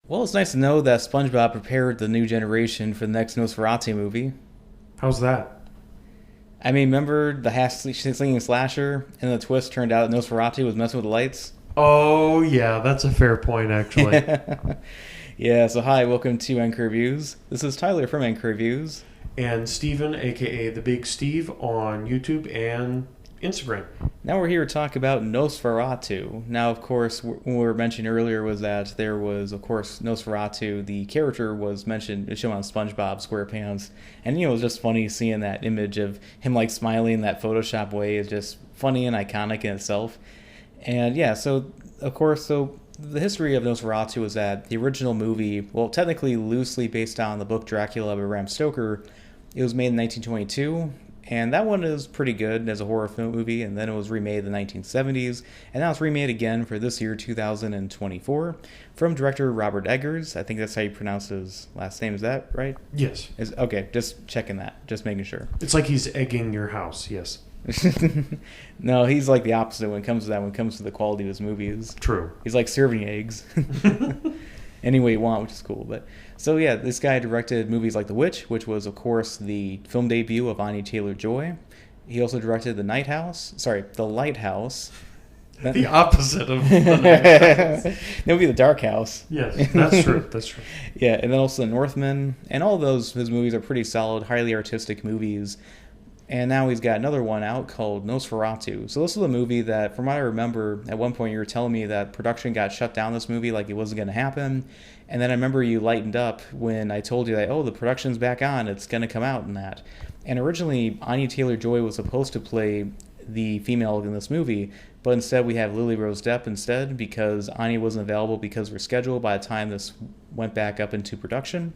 Well, it's nice to know that SpongeBob prepared the new generation for the next Nosferatu movie. How's that? I mean, remember the half-slinging slasher, and the twist turned out Nosferatu was messing with the lights? Oh, yeah, that's a fair point, actually. Yeah, so hi, welcome to Anchor Reviews. This is Tyler from Anchor Reviews. And Steven, aka the Big Steve, on YouTube and Instagram. Now we're here to talk about Nosferatu. Now, of course, what we were mentioning earlier was that there was, of course, Nosferatu. The character was mentioned, it's shown on SpongeBob SquarePants, and it was just funny seeing that image of him like smiling in that Photoshop way. Is just funny and iconic in itself. And yeah, so of course, so the history of Nosferatu is that the original movie, well, technically loosely based on the book Dracula by Bram Stoker, it was made in 1922, and that one is pretty good as a horror film movie. And then it was remade in the 1970s, and now it's remade again for this year, 2024, from director Robert Eggers. I think that's how you pronounce his last name. Is that right? Yes. Okay, just checking that, just making sure. It's like he's egging your house, yes. No, he's like the opposite when it comes to that. When it comes to the quality of his movies, True. he's like serving eggs any way you want, which is cool. But so yeah, this guy directed movies like The Witch, which was of course the film debut of Anya TaylorJoy. He also directed The Lighthouse. The opposite of the night. That would be The Dark House. Yes, that's true. That's true. Yeah, and then also The Northman, and all of those his movies are pretty solid, highly artistic movies. And now he's got another one out called Nosferatu. So this is a movie that, from what I remember, at one point you were telling me that production got shut down this movie, like it wasn't going to happen. And then I remember you lightened up when I told you that, oh, the production's back on, it's going to come out and that. And originally, Anya Taylor-Joy was supposed to play the female in this movie, but instead we have Lily Rose Depp instead because Anya wasn't available because of her schedule by the time this went back up into production.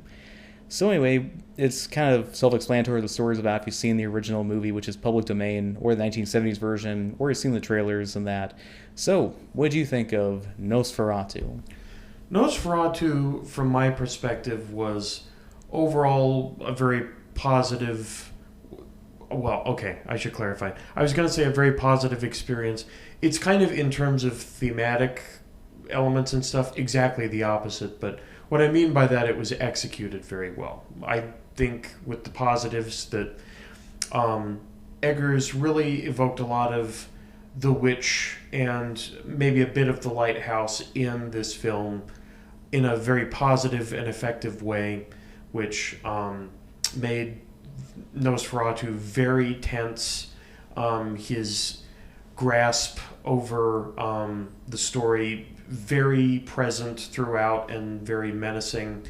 So anyway, it's kind of self-explanatory. The story's about if you've seen the original movie, which is public domain, or the 1970s version, or you've seen the trailers and that. So, what do you think of Nosferatu? Nosferatu, from my perspective, was overall a very positive. Well, okay, I should clarify. I was going to say a very positive experience. It's kind of in terms of thematic elements and stuff, exactly the opposite, but what I mean by that, it was executed very well. I think with the positives that Eggers really evoked a lot of the witch and maybe a bit of the lighthouse in this film in a very positive and effective way, which made Nosferatu very tense. His grasp over the story very present throughout and very menacing.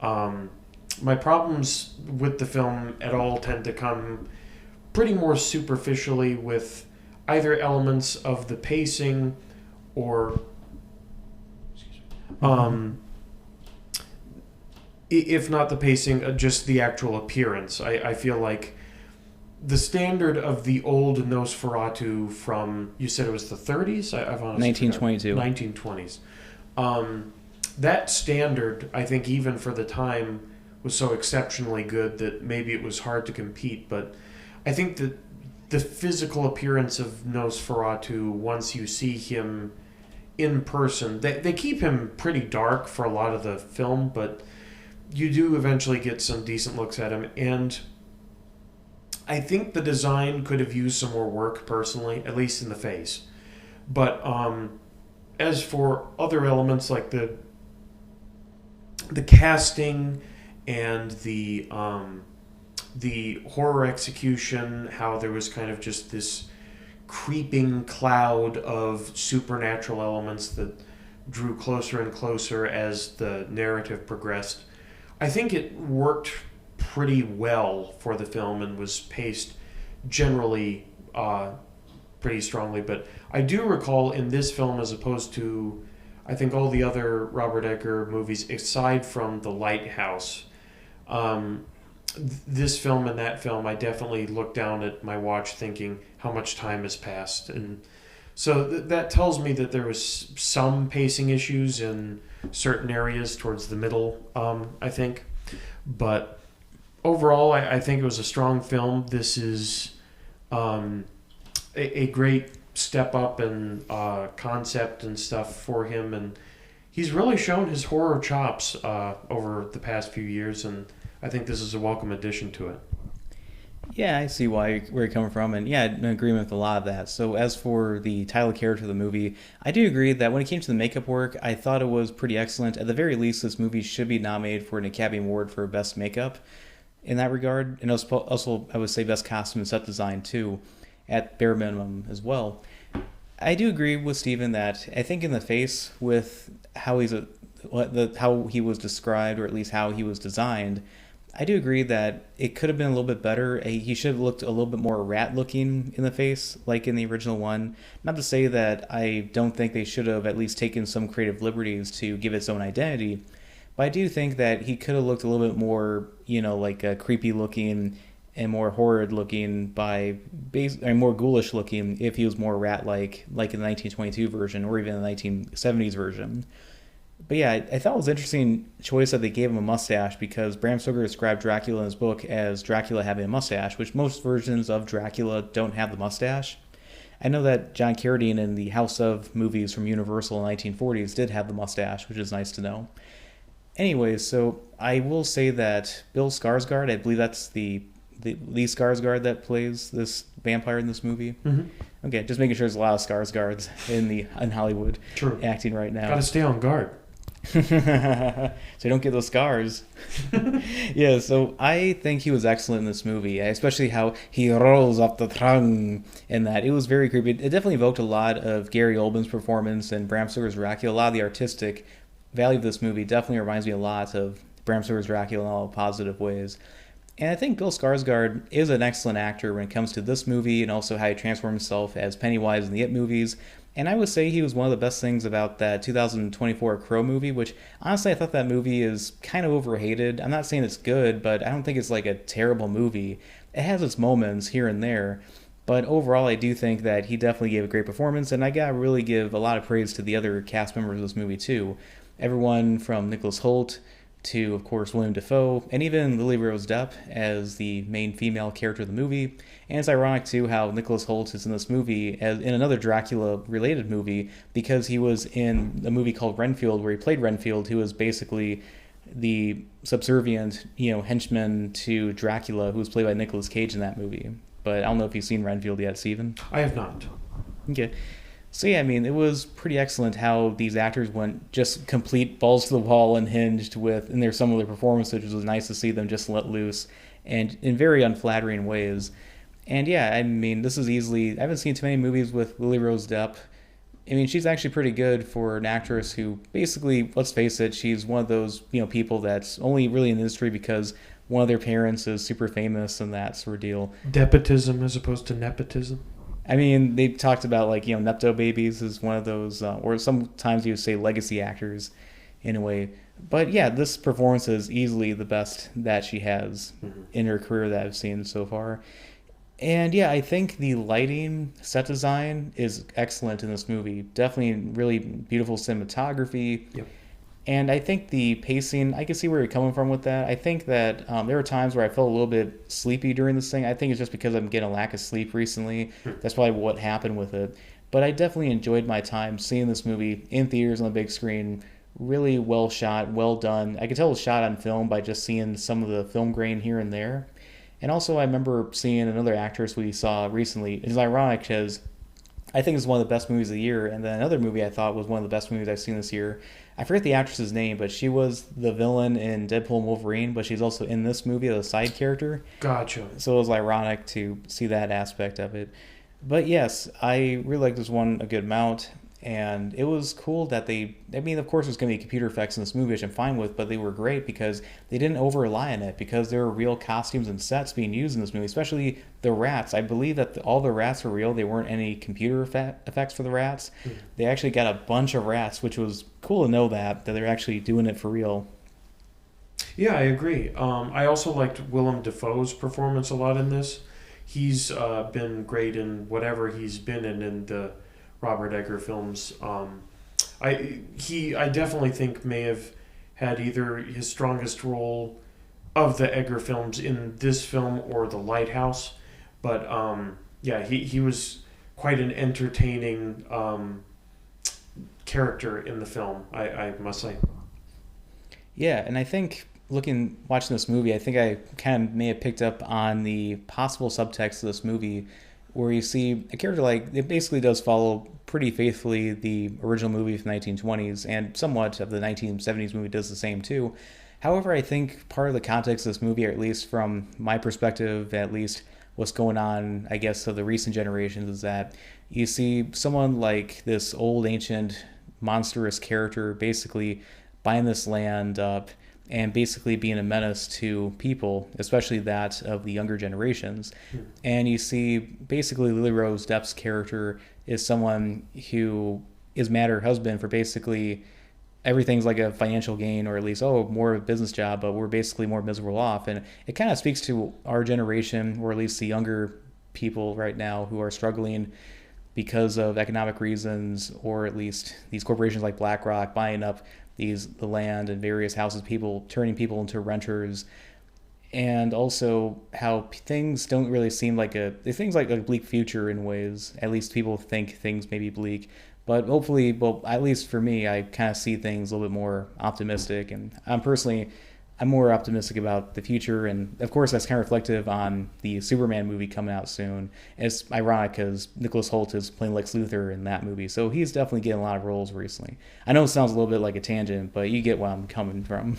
My problems with the film at all tend to come pretty more superficially with either elements of the pacing or if not the pacing, just the actual appearance. I feel like the standard of the old Nosferatu from, you said it was the 30s? I've honestly 1922. 1920s. That standard, I think even for the time, was so exceptionally good that maybe it was hard to compete. But I think that the physical appearance of Nosferatu, once you see him in person, they keep him pretty dark for a lot of the film, but you do eventually get some decent looks at him. And I think the design could have used some more work, personally, at least in the face. But as for other elements like the casting and the horror execution, how there was kind of just this creeping cloud of supernatural elements that drew closer and closer as the narrative progressed, I think it worked pretty well for the film and was paced generally pretty strongly. But I do recall in this film, as opposed to I think all the other Robert Edgar movies aside from The Lighthouse, this film and that film, I definitely looked down at my watch thinking how much time has passed. And so that tells me that there was some pacing issues in certain areas towards the middle, I think. But overall, I think it was a strong film. This is a great step up in concept and stuff for him, and he's really shown his horror chops over the past few years, and I think this is a welcome addition to it. Yeah, I see where you're coming from, and yeah, in agreement with a lot of that. So as for the title character of the movie, I do agree that when it came to the makeup work, I thought it was pretty excellent. At the very least, this movie should be nominated for an Academy Award for Best Makeup in that regard, and also I would say Best Costume and Set Design too, at bare minimum as well. I do agree with Steven that I think in the face with how he was described, or at least how he was designed, I do agree that it could have been a little bit better. He should have looked a little bit more rat looking in the face, like in the original one. Not to say that I don't think they should have at least taken some creative liberties to give its own identity, but I do think that he could have looked a little bit more, like creepy looking and more horrid looking or more ghoulish looking if he was more rat like in the 1922 version or even the 1970s version. But yeah, I thought it was an interesting choice that they gave him a mustache because Bram Stoker described Dracula in his book as Dracula having a mustache, which most versions of Dracula don't have the mustache. I know that John Carradine in the House of movies from Universal in the 1940s did have the mustache, which is nice to know. Anyways, so I will say that Bill Skarsgård, I believe that's the Lee Skarsgård that plays this vampire in this movie. Mm-hmm. Okay, just making sure there's a lot of Skarsgårds in Hollywood acting right now. Gotta stay on guard. So you don't get those scars. Yeah, so I think he was excellent in this movie, especially how he rolls off the tongue and that. It was very creepy. It definitely evoked a lot of Gary Oldman's performance and Bram Stoker's Dracula. A lot of the artistic value of this movie definitely reminds me a lot of Bram Stoker's Dracula in all positive ways. And I think Bill Skarsgård is an excellent actor when it comes to this movie and also how he transformed himself as Pennywise in the It movies. And I would say he was one of the best things about that 2024 Crow movie, which honestly I thought that movie is kind of overhated. I'm not saying it's good, but I don't think it's like a terrible movie. It has its moments here and there. But overall, I do think that he definitely gave a great performance, and I gotta really give a lot of praise to the other cast members of this movie too. Everyone from Nicholas Hoult to, of course, William Dafoe, and even Lily Rose Depp as the main female character of the movie. And it's ironic, too, how Nicholas Hoult is in this movie, as in another Dracula-related movie, because he was in a movie called Renfield, where he played Renfield, who was basically the subservient, henchman to Dracula, who was played by Nicolas Cage in that movie. But I don't know if you've seen Renfield yet, Steven. I have not. Okay. So yeah, I mean, it was pretty excellent how these actors went just complete balls to the wall and hinged in their some of their performances, which was nice to see them just let loose and in very unflattering ways. And yeah, I mean, this is easily, I haven't seen too many movies with Lily Rose Depp. I mean, she's actually pretty good for an actress who basically, let's face it, she's one of those, people that's only really in the industry because one of their parents is super famous and that sort of deal. Depotism as opposed to nepotism. I mean, they talked about, Nepto babies is one of those, or sometimes you would say legacy actors in a way. But yeah, this performance is easily the best that she has in her career that I've seen so far. And yeah, I think the lighting, set design is excellent in this movie. Definitely really beautiful cinematography. Yep. And I think the pacing, I can see where you're coming from with that. I think that there were times where I felt a little bit sleepy during this thing. I think it's just because I'm getting a lack of sleep recently. That's probably what happened with it. But I definitely enjoyed my time seeing this movie in theaters on the big screen. Really well shot, well done. I could tell it was shot on film by just seeing some of the film grain here and there. And also I remember seeing another actress we saw recently. It's ironic because I think it's one of the best movies of the year. And then another movie I thought was one of the best movies I've seen this year. I forget the actress's name, but she was the villain in Deadpool and Wolverine, but she's also in this movie as a side character. Gotcha. So it was ironic to see that aspect of it. But yes, I really liked this one a good amount. And it was cool that of course there's going to be computer effects in this movie, which I'm fine with, but they were great because they didn't over-rely on it, because there were real costumes and sets being used in this movie, especially the rats. I believe that all the rats were real. There weren't any computer effects for the rats. They actually got a bunch of rats, which was cool to know that they're actually doing it for real. Yeah, I agree. I also liked Willem Dafoe's performance a lot in this. He's been great in whatever he's been in the Robert Edgar films. I definitely think may have had either his strongest role of the Edgar films in this film or The Lighthouse, but he was quite an entertaining character in the film, I must say. Yeah, and I think watching this movie, I think I kind of may have picked up on the possible subtext of this movie, where you see a character like it basically does follow pretty faithfully the original movie from the 1920s, and somewhat of the 1970s movie does the same too. However, I think part of the context of this movie, or at least from my perspective, at least what's going on, I guess, of the recent generations, is that you see someone like this old, ancient, monstrous character basically buying this land up and basically being a menace to people, especially that of the younger generations. And you see basically Lily Rose Depp's character is someone who is mad at her husband for basically everything's like a financial gain, or at least more of a business job, but we're basically more miserable off. And it kind of speaks to our generation, or at least the younger people right now who are struggling because of economic reasons, or at least these corporations like BlackRock buying up the land and various houses, people turning people into renters, and also how things don't really seem like things like a bleak future in ways. At least people think things may be bleak, but hopefully, well, at least for me, I kind of see things a little bit more optimistic, and I'm more optimistic about the future, and of course that's kind of reflective on the Superman movie coming out soon. And it's ironic because Nicholas Hoult is playing Lex Luthor in that movie, so he's definitely getting a lot of roles recently. I know it sounds a little bit like a tangent, but you get what I'm coming from,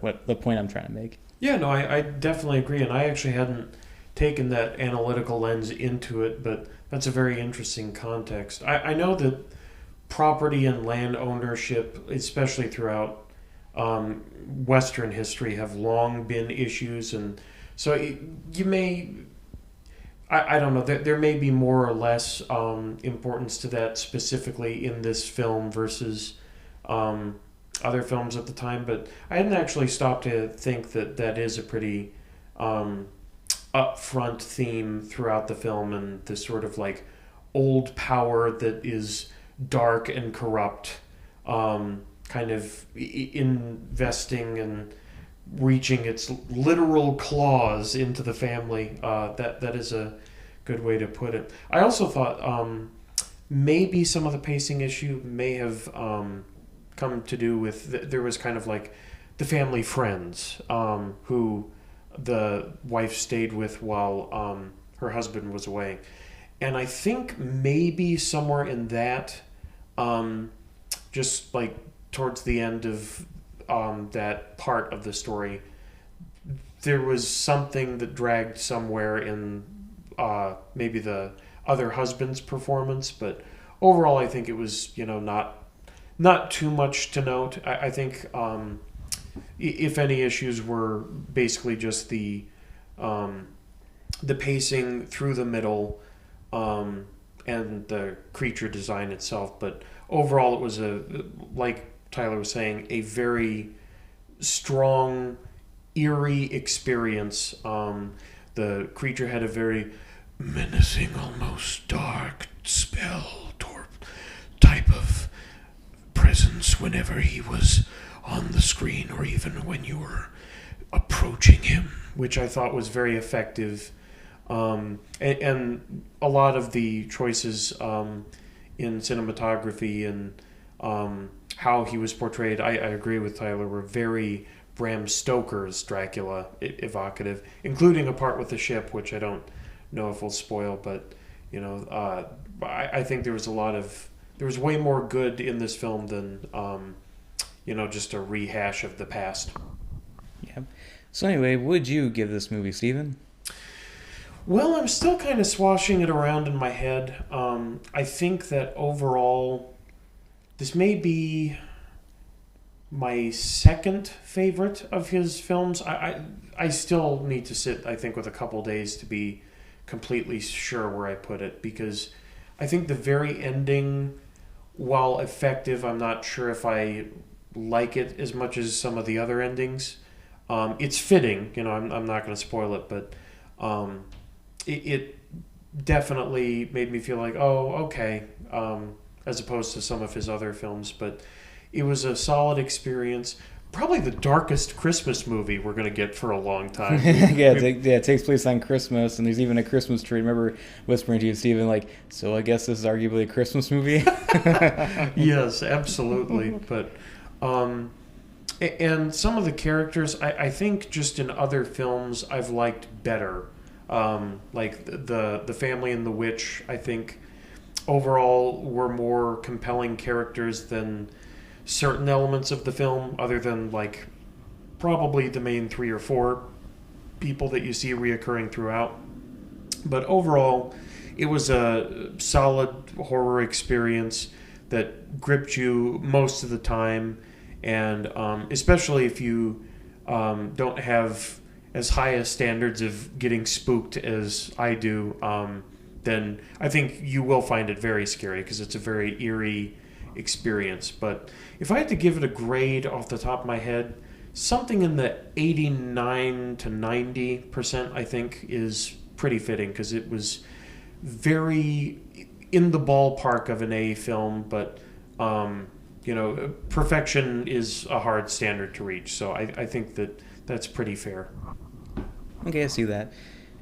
what the point I'm trying to make. Yeah, no, I definitely agree, and I actually hadn't taken that analytical lens into it, but that's a very interesting context. I know that property and land ownership, especially throughout Western history, have long been issues, and so you may, I don't know, there may be more or less importance to that specifically in this film versus other films at the time, but I hadn't actually stopped to think that is a pretty upfront theme throughout the film, and this sort of like old power that is dark and corrupt, kind of investing and reaching its literal claws into the family. That is a good way to put it. I also thought maybe some of the pacing issue may have come to do with there was kind of like the family friends who the wife stayed with while her husband was away. And I think maybe somewhere in that, just like towards the end of that part of the story, there was something that dragged somewhere in maybe the other husband's performance. But overall, I think it was, not too much to note. I think if any issues were basically just the pacing through the middle, and the creature design itself. But overall, it was like Tyler was saying, a very strong, eerie experience. The creature had a very menacing, almost dark spell type of presence whenever he was on the screen, or even when you were approaching him, which I thought was very effective. And a lot of the choices in cinematography and how he was portrayed, I agree with Tyler, were very Bram Stoker's Dracula evocative, including a part with the ship, which I don't know if we'll spoil, but I think there was way more good in this film than just a rehash of the past. Yeah. So anyway, would you give this movie, Steven? Well, I'm still kind of swashing it around in my head. I think that overall, this may be my second favorite of his films. I still need to sit, I think, with a couple days to be completely sure where I put it, because I think the very ending, while effective, I'm not sure if I like it as much as some of the other endings. It's fitting, I'm not going to spoil it, but it definitely made me feel like, oh, okay, as opposed to some of his other films. But it was a solid experience, probably the darkest Christmas movie we're going to get for a long time. Yeah, it takes place on Christmas, and there's even a Christmas tree. I remember whispering to you, Stephen, like, so I guess this is arguably a Christmas movie? Yes, absolutely. But, and some of the characters, I think just in other films I've liked better. Like the family and the witch, I think overall were more compelling characters than certain elements of the film, other than like probably the main 3 or 4 people that you see reoccurring throughout. But overall, it was a solid horror experience that gripped you most of the time, and especially if you don't have as high as standards of getting spooked as I do, then I think you will find it very scary because it's a very eerie experience. But if I had to give it a grade off the top of my head, something in the 89 to 90%, I think, is pretty fitting because it was very in the ballpark of an A film, but perfection is a hard standard to reach. So I think that's pretty fair. Okay, I see that.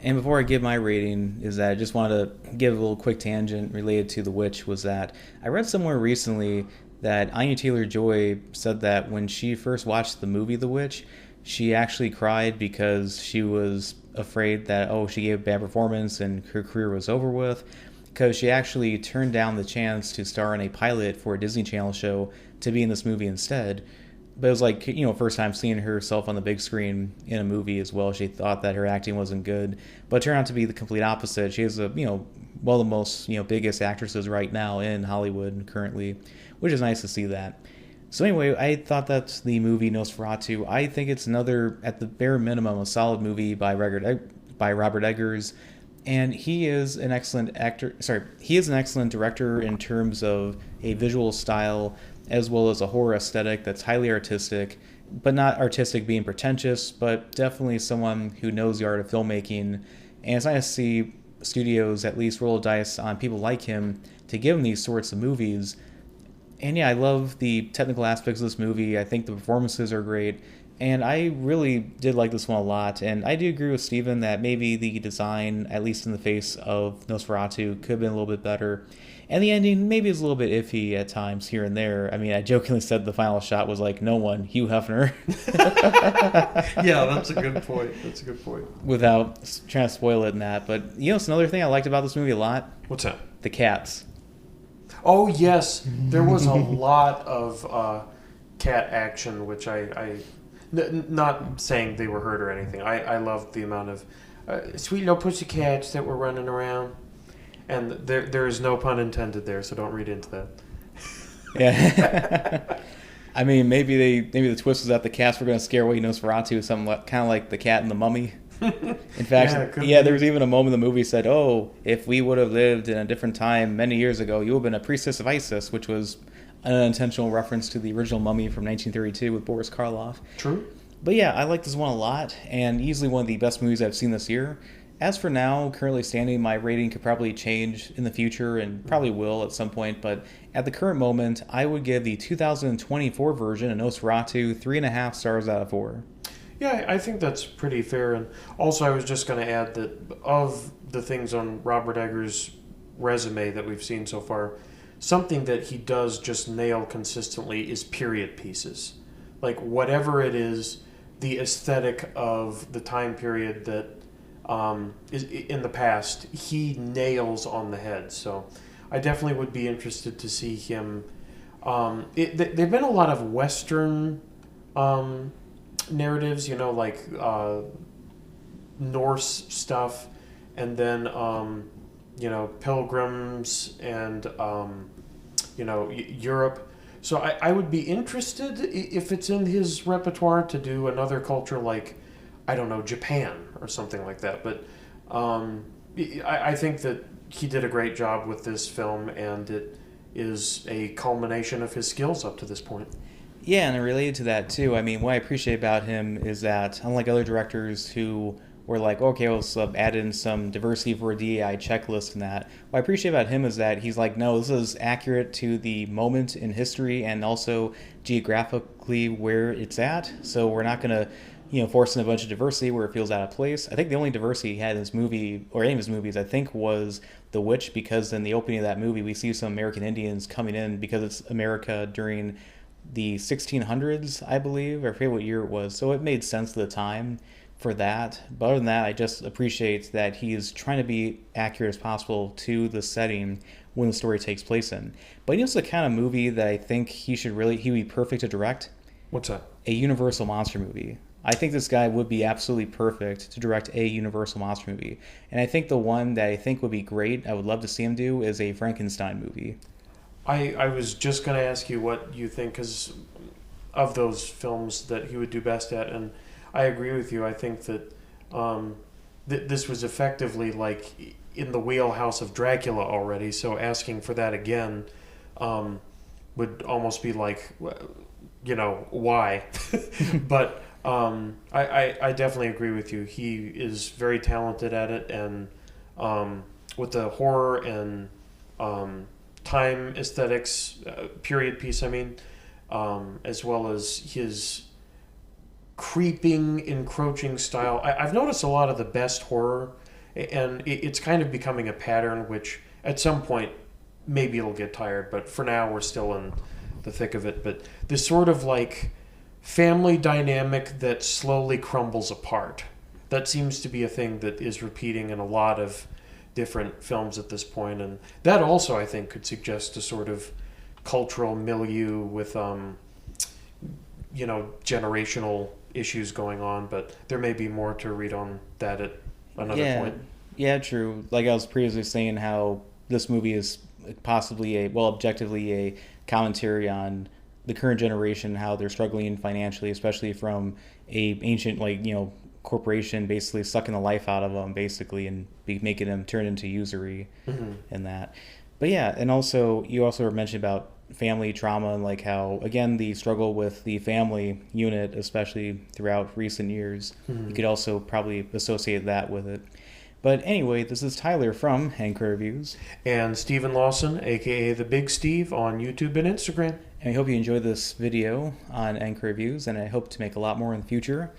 And before I give my rating, is that I just wanted to give a little quick tangent related to The Witch, was that I read somewhere recently that Anya TaylorJoy said that when she first watched the movie The Witch, she actually cried because she was afraid that, she gave a bad performance and her career was over with, because she actually turned down the chance to star in a pilot for a Disney Channel show to be in this movie instead. But it was like, first time seeing herself on the big screen in a movie as well. She thought that her acting wasn't good, but it turned out to be the complete opposite. She is one of the most, biggest actresses right now in Hollywood currently, which is nice to see that. So anyway, I thought that's the movie Nosferatu. I think it's another, at the bare minimum, a solid movie by Robert Eggers. And he is an excellent actor. He is an excellent director in terms of a visual style as well as a horror aesthetic that's highly artistic, but not artistic being pretentious, but definitely someone who knows the art of filmmaking. And it's nice to see studios at least roll a dice on people like him to give him these sorts of movies. And yeah, I love the technical aspects of this movie. I think the performances are great. And I really did like this one a lot. And I do agree with Steven that maybe the design, at least in the face of Nosferatu, could have been a little bit better. And the ending maybe is a little bit iffy at times here and there. I mean, I jokingly said the final shot was like, no one, Hugh Hefner. Yeah, that's a good point. Without trying to spoil it in that. But, it's another thing I liked about this movie a lot. What's that? The cats. Oh, yes. There was a lot of cat action, which not saying they were hurt or anything. I loved the amount of sweet little pussycats that were running around. And there is no pun intended there, so don't read into that. Yeah. I mean, maybe the twist was that the cats were going to scare away Nosferatu, something kind of like the cat and the mummy. In fact, there was even a moment in the movie said, if we would have lived in a different time many years ago, you would have been a priestess of Isis, which was an unintentional reference to the original Mummy from 1932 with Boris Karloff. True. But yeah, I like this one a lot, and easily one of the best movies I've seen this year. As for now, currently standing, my rating could probably change in the future and probably will at some point, but at the current moment, I would give the 2024 version of Nosferatu 3.5 stars out of 4. Yeah, I think that's pretty fair. And also, I was just going to add that of the things on Robert Eggers' resume that we've seen so far, something that he does just nail consistently is period pieces. Like, whatever it is, the aesthetic of the time period that is in the past, he nails on the head. So I definitely would be interested to see him. There've been a lot of Western narratives, like Norse stuff, and then pilgrims and Europe. So I would be interested if it's in his repertoire to do another culture like, I don't know, Japan or something like that. But I think that he did a great job with this film, and it is a culmination of his skills up to this point. Yeah, and related to that too, I mean, what I appreciate about him is that, unlike other directors who we're like, okay, let's add in some diversity for a DEI checklist and that. What I appreciate about him is that he's like, no, this is accurate to the moment in history and also geographically where it's at. So we're not going to, force in a bunch of diversity where it feels out of place. I think the only diversity he had in this movie, or any of his movies, I think, was The Witch, because in the opening of that movie, we see some American Indians coming in because it's America during the 1600s, I believe, or I forget what year it was. So it made sense at the time for that. But other than that, I just appreciate that he's trying to be accurate as possible to the setting when the story takes place in. But it's the kind of movie that I think he would be perfect to direct. What's that? A Universal monster movie. I think this guy would be absolutely perfect to direct a Universal monster movie. And I think the one that I think would be great, I would love to see him do, is a Frankenstein movie. I was just going to ask you what you think, because of those films that he would do best at, and I agree with you. I think that this was effectively like in the wheelhouse of Dracula already, so asking for that again would almost be like, why? But I definitely agree with you. He is very talented at it, and with the horror and time aesthetics, period piece, as well as his creeping, encroaching style. I've noticed a lot of the best horror, and it's kind of becoming a pattern, which at some point maybe it'll get tired, but for now we're still in the thick of it. But this sort of like family dynamic that slowly crumbles apart, that seems to be a thing that is repeating in a lot of different films at this point, and that also I think could suggest a sort of cultural milieu with generational issues going on, but there may be more to read on that at another point. Yeah, true. Like I was previously saying, how this movie is possibly objectively a commentary on the current generation, how they're struggling financially, especially from a ancient corporation basically sucking the life out of them basically and making them turn into usury and that. But yeah, and also you also mentioned about family trauma and like how, again, the struggle with the family unit, especially throughout recent years, you could also probably associate that with it. But anyway, this is Tyler from Anchor Reviews. And Stephen Lawson, a.k.a. The Big Steve, on YouTube and Instagram. And I hope you enjoyed this video on Anchor Reviews, and I hope to make a lot more in the future.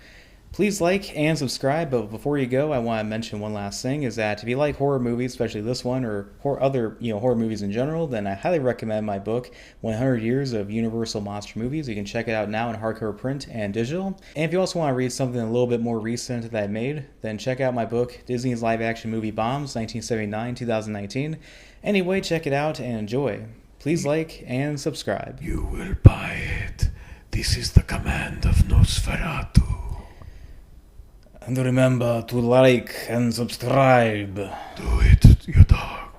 Please like and subscribe, but before you go, I want to mention one last thing, is that if you like horror movies, especially this one, or other horror movies in general, then I highly recommend my book, 100 Years of Universal Monster Movies. You can check it out now in hardcover print and digital. And if you also want to read something a little bit more recent that I made, then check out my book, Disney's Live Action Movie Bombs, 1979-2019. Anyway, check it out and enjoy. Please like and subscribe. You will buy it. This is the command of Nosferatu. And remember to like and subscribe. Do it, you dog.